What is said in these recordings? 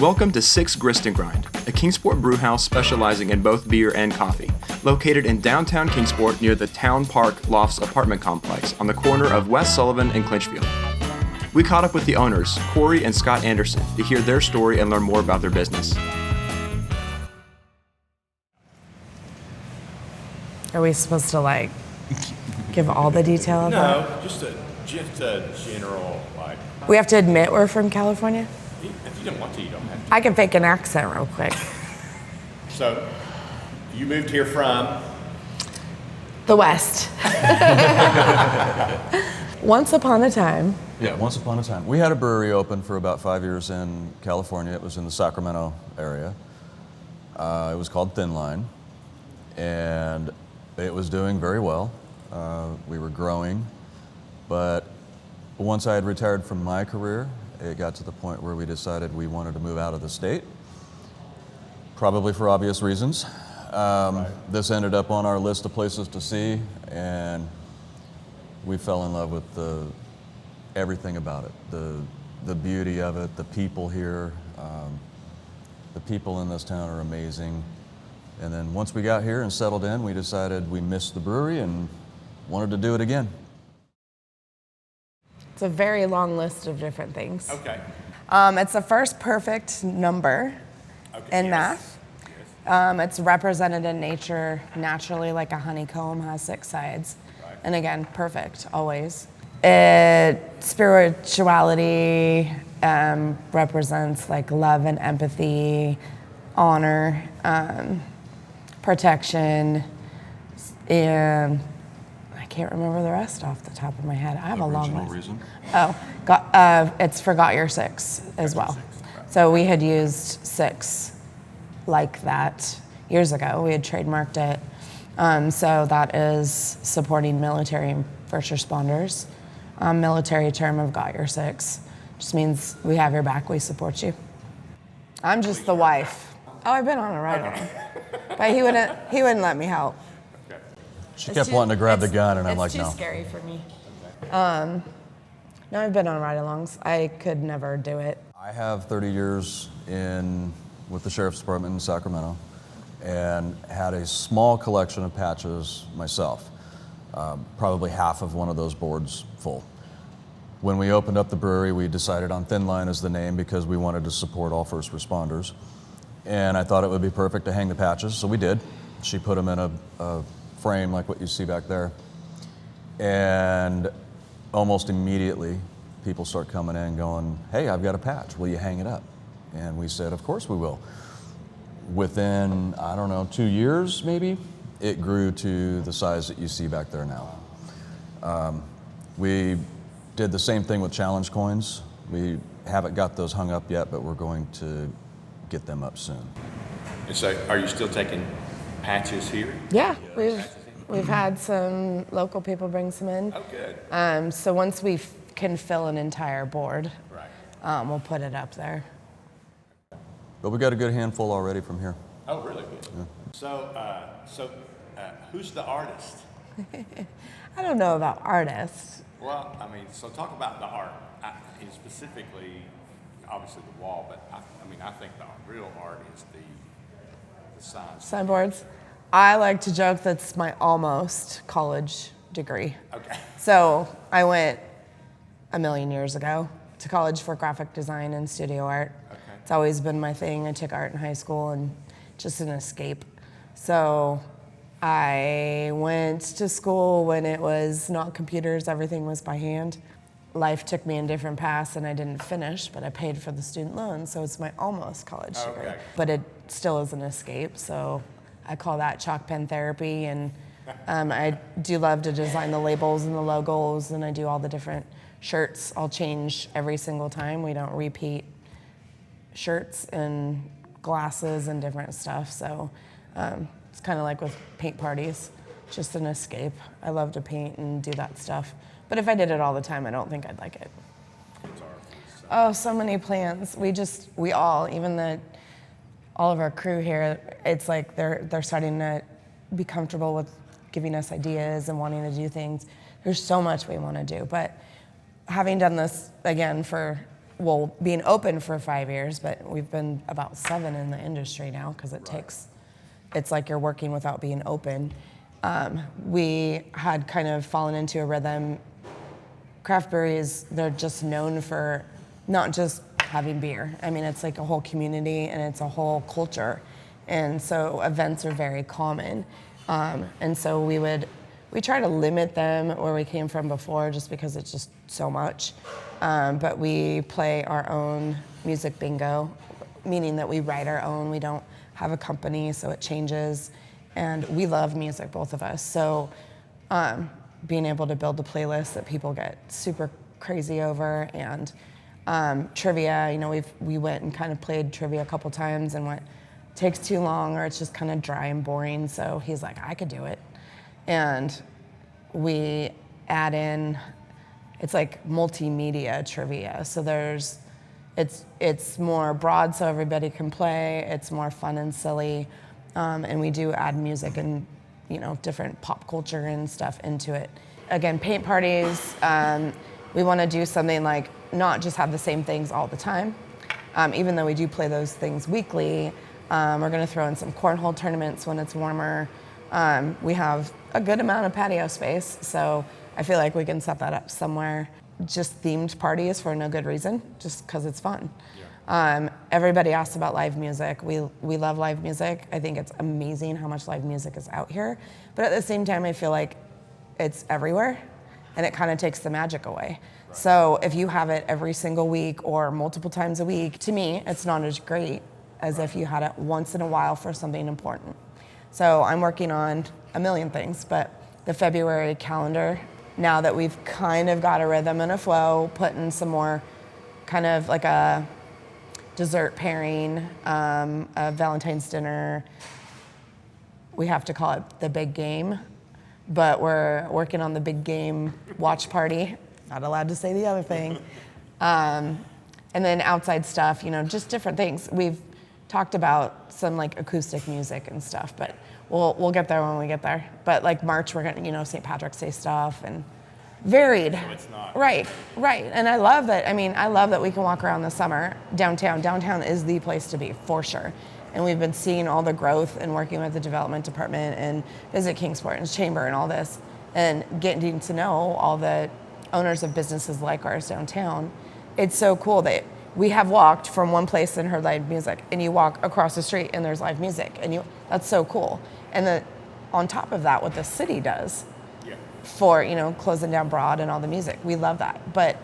Welcome to 6 Grist and Grind, a Kingsport brewhouse specializing in both beer and coffee, located in downtown Kingsport near the Town Park Lofts apartment complex on the corner of West Sullivan and Clinchfield. We caught up with the owners, Corey and Scott Anderson, to hear their story and learn more about their business. Are we supposed to give all the detail of that? No, just a general, We have to admit we're from California? if you don't want to, you don't have to. I can fake an accent real quick. So, you moved here from? The West. Once upon a time. Yeah, once upon a time. We had a brewery open for about 5 years in California. It was in the Sacramento area. It was called Thin Line, and it was doing very well. We were growing, but once I had retired from my career, it got to the point where we decided we wanted to move out of the state, probably for obvious reasons. This ended up on our list of places to see, and we fell in love with everything about it, the beauty of it, the people here. The people in this town are amazing. And then once we got here and settled in, we decided we missed the brewery and wanted to do it again. It's a very long list of different things. Okay. It's the first perfect number in math. It's represented in nature naturally, like a honeycomb has 6 sides. Right. And again, perfect, always. Spirituality represents love and empathy, honor, protection, and I can't remember the rest off the top of my head. I have a long list. Reason? It's forgot your 6 as well. So we had used 6 like that years ago. We had trademarked it. So that is supporting military and first responders. Military term of got your 6 just means we have your back, we support you. I'm just the wife. Oh, I've been on a ride with him, but he wouldn't let me help. She kept wanting to grab the gun, and I'm like, no. It's too scary for me. No, I've been on ride-alongs. I could never do it. I have 30 years with the Sheriff's Department in Sacramento and had a small collection of patches myself, probably half of one of those boards full. When we opened up the brewery, we decided on Thin Line as the name because we wanted to support all first responders. And I thought it would be perfect to hang the patches, so we did. She put them in a frame like what you see back there. And almost immediately, people start coming in going, hey, I've got a patch, will you hang it up? And we said, of course we will. Within, 2 years maybe, it grew to the size that you see back there now. We did the same thing with challenge coins. We haven't got those hung up yet, but we're going to get them up soon. And so, are you still taking patches here? Yeah, we've had some local people bring some in. Oh, good. So once we can fill an entire board, Right. we'll put it up there. But we got a good handful already from here. Oh, really good. Yeah. So, who's the artist? I don't know about artists. Well, so talk about the art. Specifically, obviously the wall, but I think the real art is the signs. Signboards. I like to joke that's my almost college degree. Okay. So I went a million years ago to college for graphic design and studio art. Okay. It's always been my thing. I took art in high school and just an escape. So I went to school when it was not computers, everything was by hand. Life took me in different paths and I didn't finish, but I paid for the student loan, so it's my almost college degree. Okay. But it still is an escape, so I call that chalk pen therapy, and I do love to design the labels and the logos, and I do all the different shirts. I'll change every single time. We don't repeat shirts and glasses and different stuff, so it's kind of like with paint parties, just an escape. I love to paint and do that stuff. But if I did it all the time, I don't think I'd like it. Oh, so many plans. We all, all of our crew here, it's like they're starting to be comfortable with giving us ideas and wanting to do things. There's so much we want to do, but having done this again for well, being open for 5 years, but we've been about 7 in the industry now because it's like you're working without being open. We had kind of fallen into a rhythm. Craft breweries, they're just known for not just having beer. I mean, it's like a whole community and it's a whole culture. And so events are very common. And so we try to limit them where we came from before just because it's just so much. But we play our own music bingo, meaning that we write our own. We don't have a company, so it changes. And we love music, both of us. So being able to build a playlist that people get super crazy over, and trivia, you know, we went and kind of played trivia a couple times and went, takes too long or it's just kind of dry and boring. So he's like, I could do it. And we add in, it's like multimedia trivia. So it's more broad so everybody can play. It's more fun and silly. And we do add music and, you know, different pop culture and stuff into it. Again, paint parties, we want to do something like not just have the same things all the time. Even though we do play those things weekly, we're going to throw in some cornhole tournaments when it's warmer. We have a good amount of patio space, so I feel like we can set that up somewhere. Just themed parties for no good reason, just because it's fun. Yeah. Everybody asks about live music. We love live music. I think it's amazing how much live music is out here. But at the same time, I feel like it's everywhere, and it kind of takes the magic away. Right. So if you have it every single week or multiple times a week, to me, it's not as great as if you had it once in a while for something important. So I'm working on a million things, but the February calendar, now that we've kind of got a rhythm and a flow, put in some more kind of like a dessert pairing, a Valentine's dinner. We have to call it the big game, but we're working on the big game watch party. Not allowed to say the other thing. And then outside stuff, you know, just different things. We've talked about some like acoustic music and stuff, but we'll get there when we get there. But like March, we're gonna, you know, St. Patrick's Day stuff and varied. So it's not. Right. And I love that. I mean, I love that we can walk around this summer downtown. Downtown is the place to be for sure. And we've been seeing all the growth and working with the development department and Visit Kingsport and Chamber and all this, and getting to know all the owners of businesses like ours downtown. It's so cool that we have walked from one place and heard live music, and you walk across the street and there's live music, and that's so cool. And on top of that, what the city does for, you know, closing down Broad and all the music, we love that. But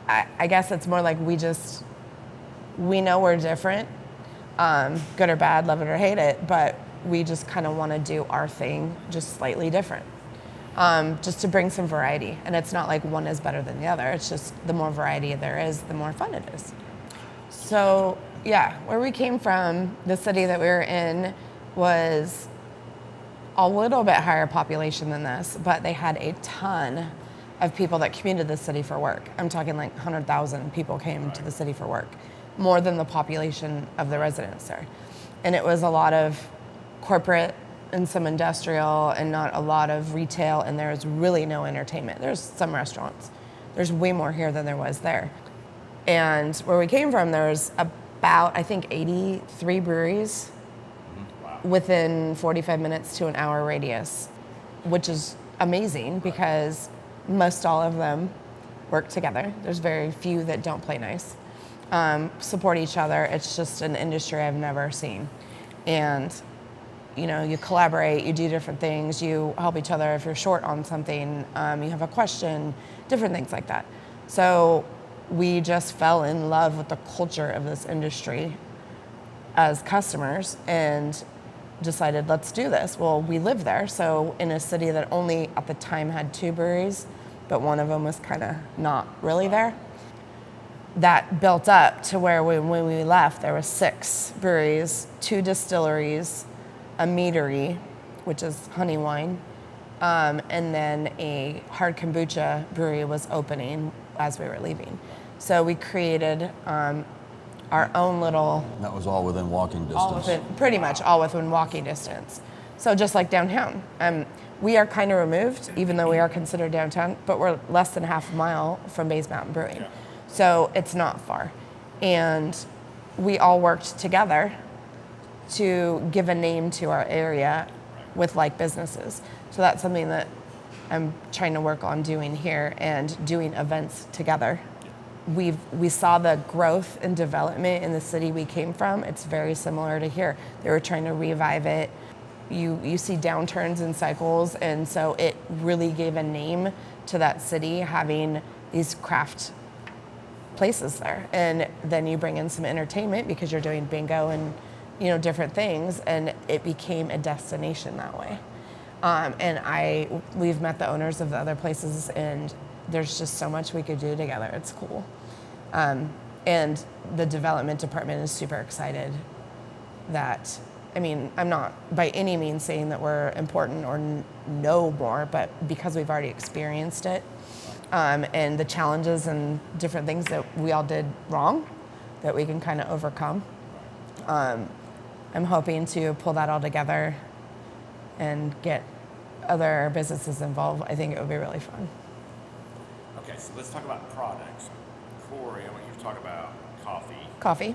I guess it's more like we know we're different, good or bad, love it or hate it, but we just kind of want to do our thing just slightly different. Just to bring some variety. And it's not like one is better than the other. It's just the more variety there is, the more fun it is. So yeah, where we came from, the city that we were in was a little bit higher population than this, but they had a ton of people that commuted the city for work. I'm talking like 100,000 people came to the city for work, more than the population of the residents there. And it was a lot of corporate and some industrial and not a lot of retail, and there's really no entertainment. There's some restaurants. There's way more here than there was there. And where we came from, there was about, I think, 83 breweries within 45 minutes to an hour radius, which is amazing because most all of them work together. There's very few that don't play nice, support each other. It's just an industry I've never seen. And you know, you collaborate, you do different things, you help each other if you're short on something, you have a question, different things like that. So we just fell in love with the culture of this industry as customers and decided, let's do this. Well, we live there, so in a city that only at the time had 2 breweries, but one of them was kind of not really there. That built up to where when we left, there were 6 breweries, 2 distilleries, a meadery, which is honey wine, and then a hard kombucha brewery was opening as we were leaving. So we created our own little... That was all within walking distance. Pretty much all within walking distance. So just like downtown. we are kind of removed, even though we are considered downtown, but we're less than half a mile from Bays Mountain Brewing. Yeah. So it's not far. And we all worked together to give a name to our area with like businesses. So that's something that I'm trying to work on doing here and doing events together. We saw the growth and development in the city we came from. It's very similar to here. They were trying to revive it. You see downturns and cycles, and so it really gave a name to that city having these craft places there. And then you bring in some entertainment because you're doing bingo and different things, and it became a destination that way. And we've met the owners of the other places, and there's just so much we could do together. It's cool. And the development department is super excited that, I'm not by any means saying that we're important or know more, but because we've already experienced it, and the challenges and different things that we all did wrong, that we can kind of overcome. I'm hoping to pull that all together and get other businesses involved. I think it would be really fun. Okay, so let's talk about products. Corey, I want you to talk about Coffee,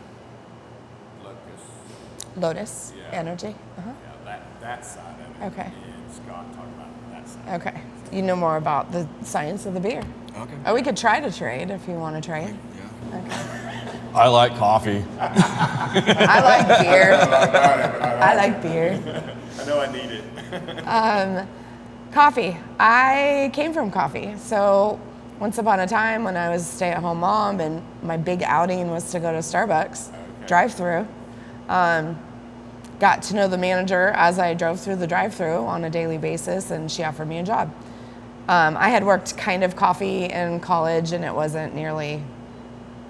Lotus, Yeah. Energy. Yeah, that side of it. Okay. And Scott talk about that side. Okay. You know more about the science of the beer. Okay. Oh, we could try to trade if you want to trade. Yeah. Okay. I like coffee. I like beer. I like beer. I know I need it. Coffee. I came from coffee. So once upon a time when I was a stay-at-home mom and my big outing was to go to Starbucks, drive-through, got to know the manager as I drove through the drive-through on a daily basis, and she offered me a job. I had worked kind of coffee in college, and it wasn't nearly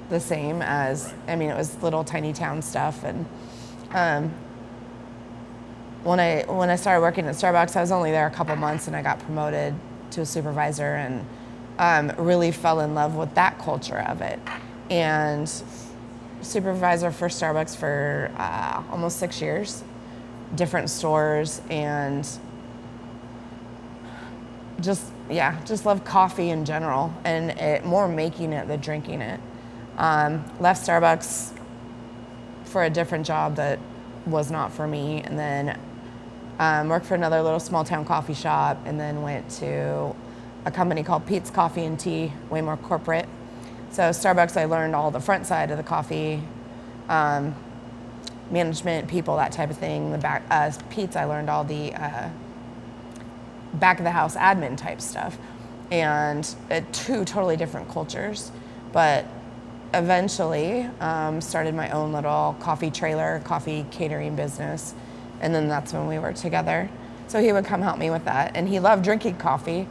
the same as, it was little tiny town stuff. And when I started working at Starbucks, I was only there a couple months, and I got promoted to a supervisor, and really fell in love with that culture of it. And supervisor for Starbucks for almost 6 years, different stores, and just love coffee in general, and more making it than drinking it. Left Starbucks for a different job that was not for me, and then worked for another little small town coffee shop, and then went to a company called Pete's Coffee and Tea, way more corporate. So Starbucks, I learned all the front side of the coffee, management, people, that type of thing. The back, Pete's, I learned all the back of the house admin type stuff, and two totally different cultures. But eventually started my own little coffee trailer, coffee catering business, and then that's when we were together. So he would come help me with that, and he loved drinking coffee,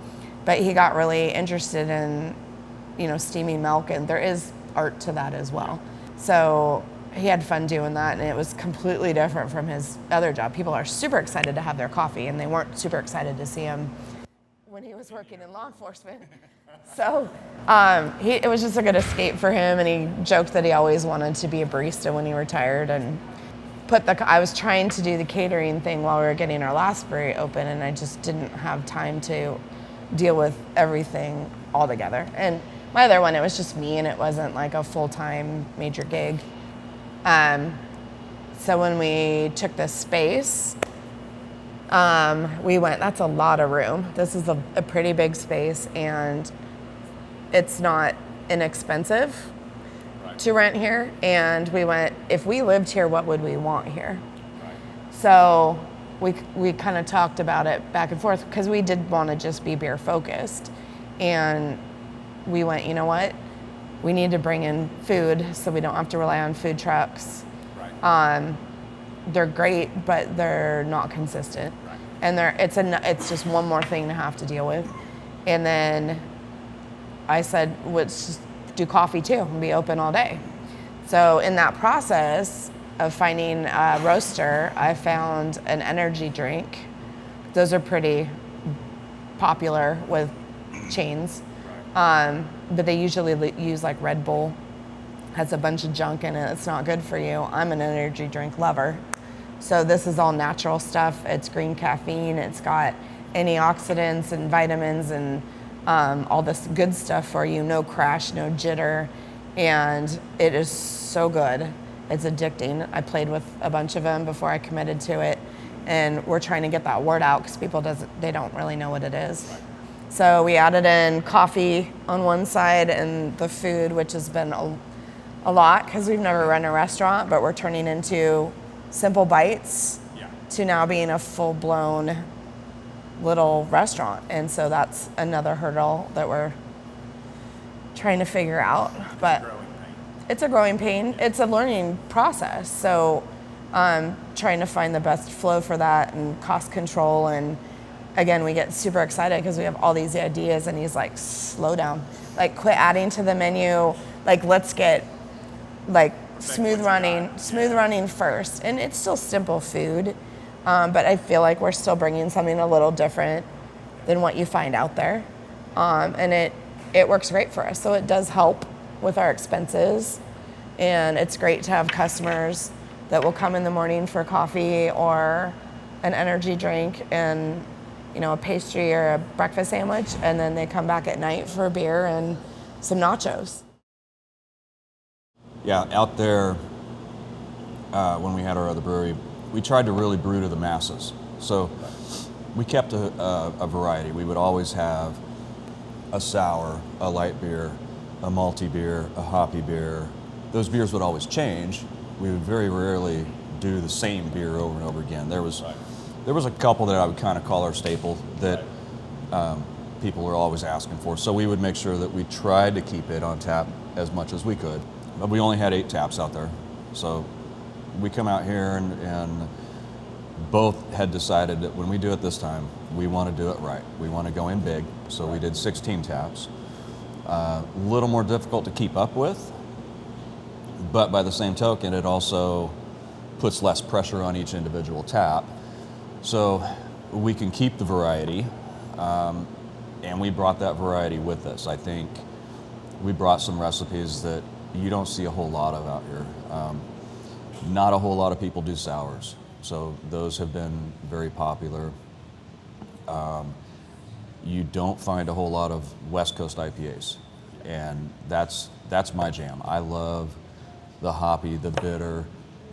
but he got really interested in steaming milk, and there is art to that as well. So he had fun doing that, and it was completely different from his other job. People are super excited to have their coffee, and they weren't super excited to see him when he was working in law enforcement. So it was just a good escape for him, and he joked that he always wanted to be a barista when he retired. And I was trying to do the catering thing while we were getting our last brewery open, and I just didn't have time to deal with everything all together. And my other one, it was just me, and it wasn't like a full-time major gig. So when we took this space, we went, that's a lot of room. This is a pretty big space, and it's not inexpensive to rent here. And we went, if we lived here, what would we want here? So we kind of talked about it back and forth, because we did want to just be beer focused. And we went, you know what? We need to bring in food so we don't have to rely on food trucks. They're great, but they're not consistent. And it's just one more thing to have to deal with. And then I said, let's just do coffee too and be open all day. So in that process of finding a roaster, I found an energy drink. Those are pretty popular with chains. But they usually use like Red Bull. Has a bunch of junk in it. It's not good for you. I'm an energy drink lover. So this is all natural stuff. It's green caffeine. It's got antioxidants and vitamins and all this good stuff for you. No crash, no jitter, and it is so good. It's addicting. I played with a bunch of them before I committed to it, and we're trying to get that word out because people they don't really know what it is. Right. So we added in coffee on one side and the food, which has been a lot because we've never run a restaurant, but we're turning into simple bites to now being a full-blown little restaurant. And so that's another hurdle that we're trying to figure out. But it's a growing pain. It's a learning process. So trying to find the best flow for that and cost control. And again, we get super excited because we have all these ideas, and he's like, slow down, like quit adding to the menu. Like, let's get like smooth running first. And it's still simple food. But I feel like we're still bringing something a little different than what you find out there. And it works great for us. So it does help with our expenses. And it's great to have customers that will come in the morning for coffee or an energy drink and, you know, a pastry or a breakfast sandwich. And then they come back at night for a beer and some nachos. Yeah, out there, when we had our other brewery, we tried to really brew to the masses. So we kept a variety. We would always have a sour, a light beer, a malty beer, a hoppy beer. Those beers would always change. We would very rarely do the same beer over and over again. There was a couple that I would kind of call our staple that people were always asking for. So we would make sure that we tried to keep it on tap as much as we could. But we only had 8 taps out there. So we come out here and both had decided that when we do it this time, we want to do it right. We want to go in big. So we did 16 taps. A little more difficult to keep up with, but by the same token, it also puts less pressure on each individual tap. So we can keep the variety, and we brought that variety with us. I think we brought some recipes that you don't see a whole lot of out here. Not a whole lot of people do sours, so those have been very popular. You don't find a whole lot of West Coast IPAs, and that's my jam. I love the hoppy, the bitter,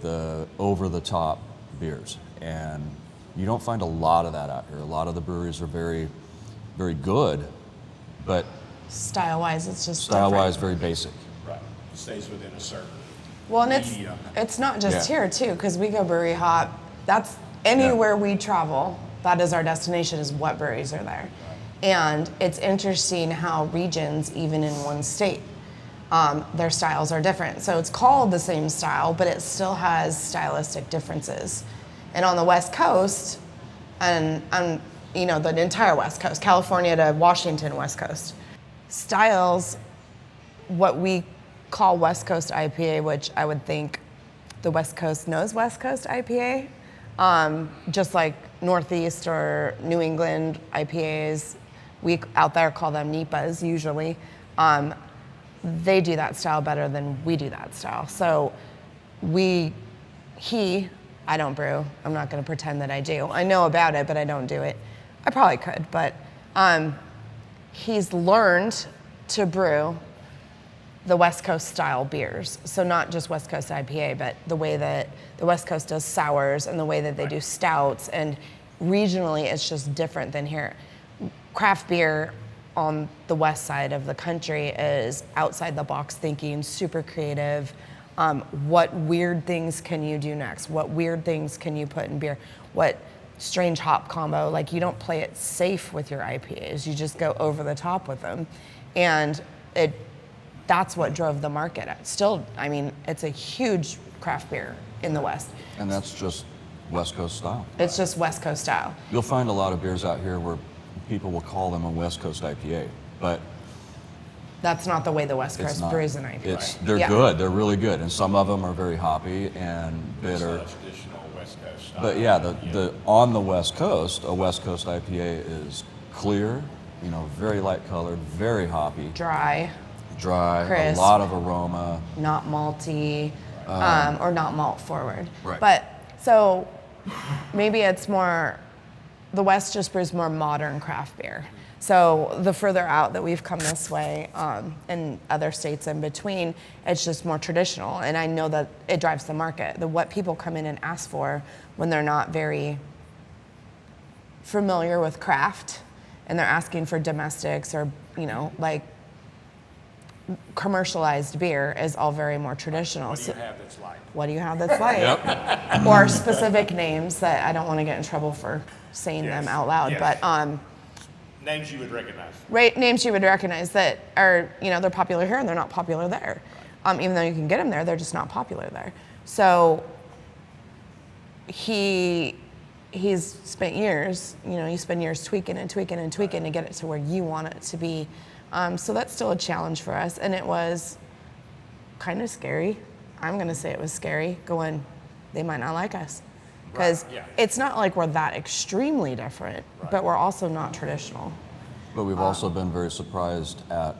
the over-the-top beers, and you don't find a lot of that out here. A lot of the breweries are very, very good, but Style-wise, it's just style-wise, very basic. Right. It stays within a certain. Well, and it's not just here too, because we go brewery hop. That's anywhere we travel. That is our destination. Is what breweries are there, and it's interesting how regions, even in one state, their styles are different. So it's called the same style, but it still has stylistic differences. And on the West Coast, and you know, the entire West Coast, California to Washington West Coast, styles, what we call West Coast IPA, which I would think the West Coast knows West Coast IPA, just like Northeast or New England IPAs, we out there call them NEPAs usually. They do that style better than we do that style. So I don't brew. I'm not going to pretend that I do. I know about it, but I don't do it. I probably could, but he's learned to brew the West Coast style beers. So not just West Coast IPA, but the way that the West Coast does sours and the way that they do stouts, and regionally it's just different than here. Craft beer on the west side of the country is outside the box thinking, super creative. What weird things can you do next? What weird things can you put in beer? What strange hop combo? Like, you don't play it safe with your IPAs. You just go over the top with them. And that's what drove the market. Still, I mean, it's a huge craft beer in the West. And that's just West Coast style. It's just West Coast style. You'll find a lot of beers out here where people will call them a West Coast IPA, but that's not the way the West it's Coast not. brews an IPA. They're good. They're really good, and some of them are very hoppy and bitter. It's a traditional West Coast style. But yeah, the on the West Coast, a West Coast IPA is clear, you know, very light colored, very hoppy, Dry, a crisp, lot of aroma, not malty, or not malt forward. Right. But so maybe it's more the West just brews more modern craft beer. So the further out that we've come this way, and other states in between, it's just more traditional. And I know that it drives the market. What people come in and ask for when they're not very familiar with craft, and they're asking for domestics or, like commercialized beer, is all very more traditional. What do you have that's like? What do you have that's like? Or specific names that I don't want to get in trouble for saying them out loud, Yes. but Names you would recognize. names you would recognize that are, they're popular here and they're not popular there. Even though you can get them there, they're just not popular there. So he's spent years, you spend years tweaking and tweaking and tweaking to get it to where you want it to be. So that's still a challenge for us. And it was kind of scary. I'm going to say it was scary going, they might not like us. Because it's not like we're that extremely different, but we're also not traditional. But we've also been very surprised at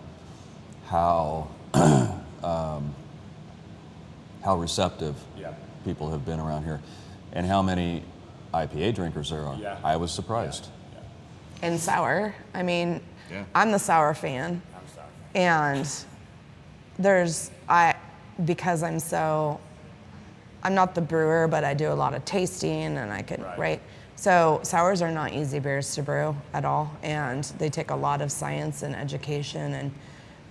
how receptive people have been around here, and how many IPA drinkers there are. I was surprised. And sour. I mean, I'm the sour fan. And because I'm not the brewer, but I do a lot of tasting, and I can, right? So sours are not easy beers to brew at all, and they take a lot of science and education,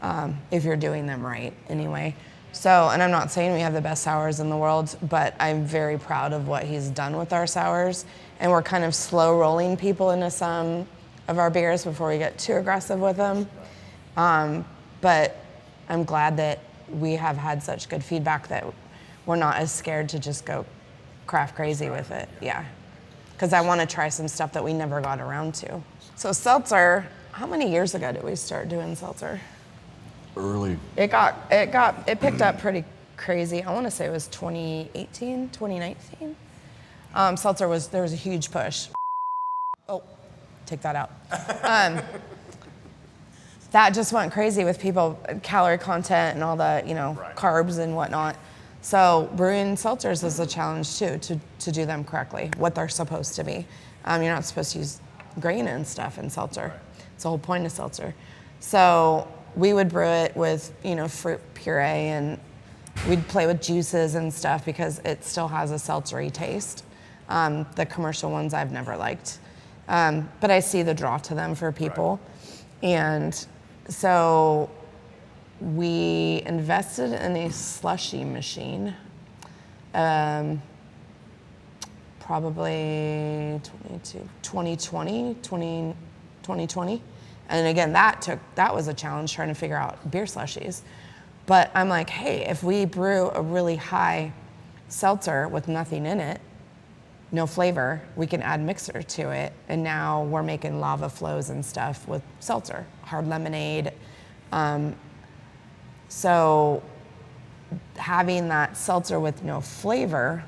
and if you're doing them right anyway. So, and I'm not saying we have the best sours in the world, but I'm very proud of what he's done with our sours, and we're kind of slow rolling people into some of our beers before we get too aggressive with them. But I'm glad that we have had such good feedback that we're not as scared to just go craft crazy with it. Because I want to try some stuff that we never got around to. So seltzer, how many years ago did we start doing seltzer? Early. It picked up pretty crazy. I want to say it was 2018, 2019. Seltzer there was a huge push. Oh, take that out. That just went crazy with people, calorie content and all the, carbs and whatnot. So brewing seltzers is a challenge too, to do them correctly, what they're supposed to be. You're not supposed to use grain and stuff in seltzer. It's the whole point of seltzer. So we would brew it with, fruit puree, and we'd play with juices and stuff because it still has a seltzery taste. The commercial ones I've never liked. But I see the draw to them for people. And so we invested in a slushy machine, probably 2020. And again, that was a challenge trying to figure out beer slushies. But I'm like, hey, if we brew a really high seltzer with nothing in it, no flavor, we can add mixer to it. And now we're making lava flows and stuff with seltzer, hard lemonade. So having that seltzer with no flavor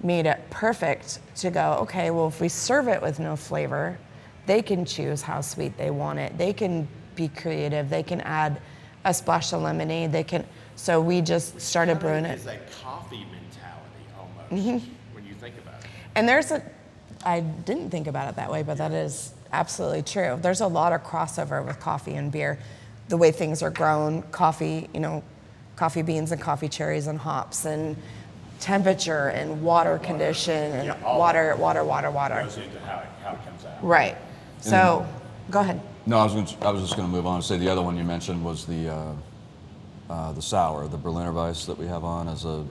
made it perfect to go, okay, well, if we serve it with no flavor, they can choose how sweet they want it. They can be creative. They can add a splash of lemonade. So we just started brewing it. It's a coffee mentality almost when you think about it. And I didn't think about it that way, but that is absolutely true. There's a lot of crossover with coffee and beer. The way things are grown, coffee beans and coffee cherries and hops and temperature and water condition and water. Goes into how it comes out. Right. So, go ahead. No, I was just going to move on and say the other one you mentioned was the sour, the Berliner Weiss that we have on as a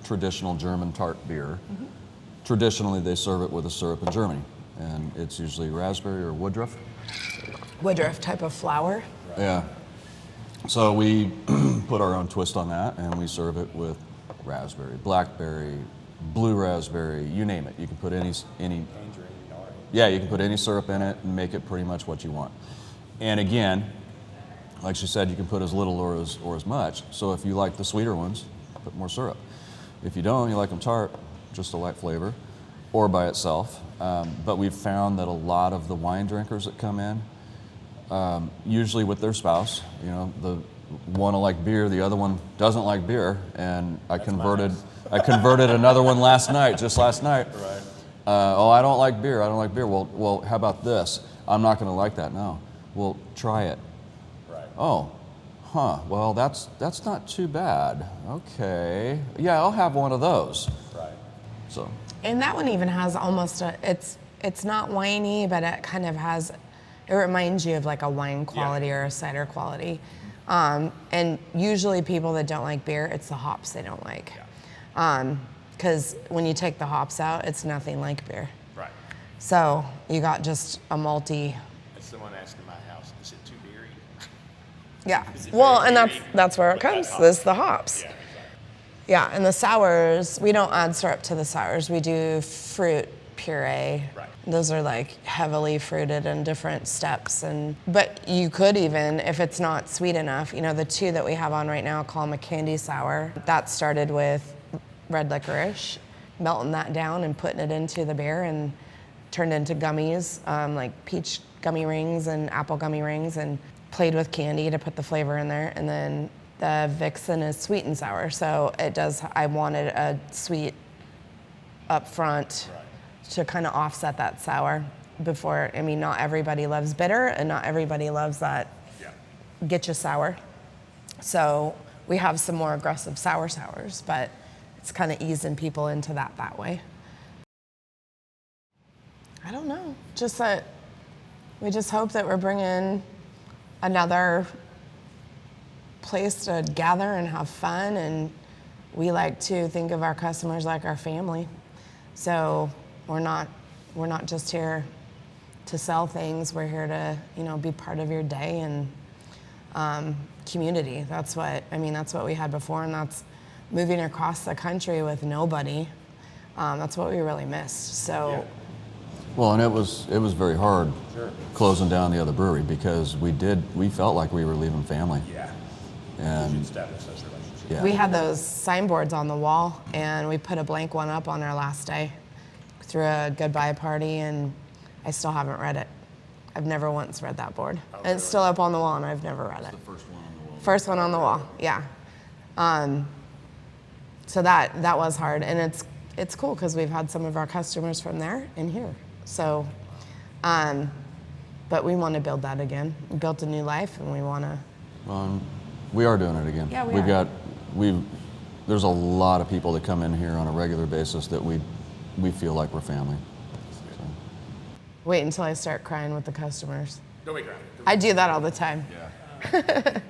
traditional German tart beer. Mm-hmm. Traditionally, they serve it with a syrup in Germany, and it's usually raspberry or woodruff. Woodruff type of flour. Yeah. So we put our own twist on that, and we serve it with raspberry, blackberry, blue raspberry, you name it. You can put any. Yeah, you can put any syrup in it and make it pretty much what you want. And again, like she said, you can put as little or as much. So if you like the sweeter ones, put more syrup. If you don't, you like them tart, just a light flavor, or by itself. But we've found that a lot of the wine drinkers that come in, usually with their spouse, the one will like beer, the other one doesn't like beer, and I converted another one just last night. Oh, I don't like beer. I don't like beer. Well, how about this? I'm not going to like that. No. Well, try it. Right. Oh, huh. Well, that's not too bad. Okay. Yeah, I'll have one of those. Right. So. And that one even has almost it's not winey, but it kind of has, it reminds you of like a wine quality or a cider quality. And usually people that don't like beer, it's the hops they don't like. Because when you take the hops out, it's nothing like beer. Right. So you got just a malty. As someone asked in my house, is it too beery? Yeah. Is it Well, very and beery that's where it with that comes. hop? Is the hops. Yeah, exactly. Yeah, and the sours, we don't add syrup to the sours. We do fruit puree. Right. Those are like heavily fruited in different steps. But you could even, if it's not sweet enough, the two that we have on right now, call them a candy sour. That started with red licorice, melting that down and putting it into the beer and turned into gummies, like peach gummy rings and apple gummy rings, and played with candy to put the flavor in there. And then the Vixen is sweet and sour, so I wanted a sweet up front to kind of offset that sour before, not everybody loves bitter and not everybody loves that get you sour. So we have some more aggressive sours, but it's kind of easing people into that way. I don't know, just that we just hope that we're bringing another place to gather and have fun, and we like to think of our customers like our family. So we're not just here to sell things. We're here to be part of your day and community. That's what we had before, and that's moving across the country with nobody. That's what we really missed. So. Well, and it was very hard closing down the other brewery because we felt like we were leaving family. Yeah. And Establish those relationships. yeah. We had those signboards on the wall, and we put a blank one up on our last day through a goodbye party, and I still haven't read it. I've never once read that board. Oh, And it's still up on the wall, and I've never read it. The first one on the wall. First one on the wall, yeah. So that was hard, and it's cool because we've had some of our customers from there and here. So, but we want to build that again. We built a new life, and we want to. We are doing it again. Yeah, we are. There's a lot of people that come in here on a regular basis that we feel like we're family. So. Wait until I start crying with the customers. Don't be crying. I do that all the time. Yeah.